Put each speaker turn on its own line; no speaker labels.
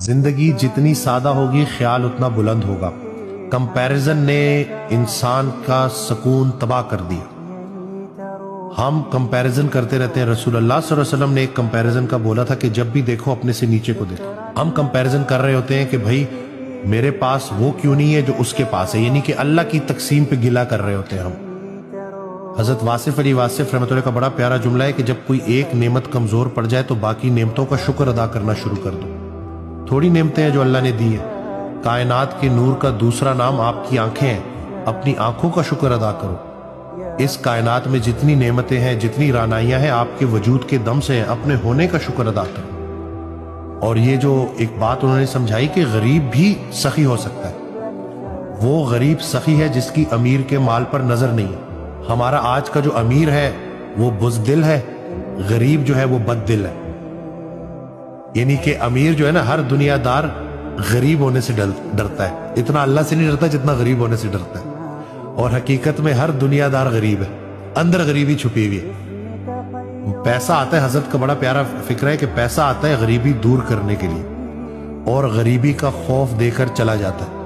زندگی جتنی سادہ ہوگی خیال اتنا بلند ہوگا۔ کمپیریزن نے انسان کا سکون تباہ کر دیا۔ ہم کمپیریزن کرتے رہتے ہیں۔ رسول اللہ صلی اللہ علیہ وسلم نے ایک کمپیریزن کا بولا تھا کہ جب بھی دیکھو اپنے سے نیچے کو دیکھو۔ ہم کمپیریزن کر رہے ہوتے ہیں کہ بھائی میرے پاس وہ کیوں نہیں ہے جو اس کے پاس ہے، یعنی کہ اللہ کی تقسیم پہ گلہ کر رہے ہوتے ہیں ہم۔ حضرت واصف علی واصف رحمۃ اللہ کا بڑا پیارا جملہ ہے کہ جب کوئی ایک نعمت کمزور پڑ جائے تو باقی نعمتوں کا شکر ادا کرنا شروع کر دو۔ تھوڑی نعمتیں ہیں جو اللہ نے دی ہیں۔ کائنات کے نور کا دوسرا نام آپ کی آنکھیں ہیں، اپنی آنکھوں کا شکر ادا کرو۔ اس کائنات میں جتنی نعمتیں ہیں، جتنی رعنائیاں ہیں، آپ کے وجود کے دم سے ہیں، اپنے ہونے کا شکر ادا کرو۔ اور یہ جو ایک بات انہوں نے سمجھائی کہ غریب بھی سخی ہو سکتا ہے، وہ غریب سخی ہے جس کی امیر کے مال پر نظر نہیں ہے۔ ہمارا آج کا جو امیر ہے وہ بزدل ہے، غریب جو ہے وہ بد دل ہے۔ یعنی کہ امیر جو ہے نا، ہر دنیا دار غریب ہونے سے ڈرتا ہے، اتنا اللہ سے نہیں ڈرتا جتنا غریب ہونے سے ڈرتا ہے۔ اور حقیقت میں ہر دنیا دار غریب ہے، اندر غریبی چھپی ہوئی ہے۔ پیسہ آتا ہے، حضرت کا بڑا پیارا فکر ہے کہ پیسہ آتا ہے غریبی دور کرنے کے لیے، اور غریبی کا خوف دے کر چلا جاتا ہے۔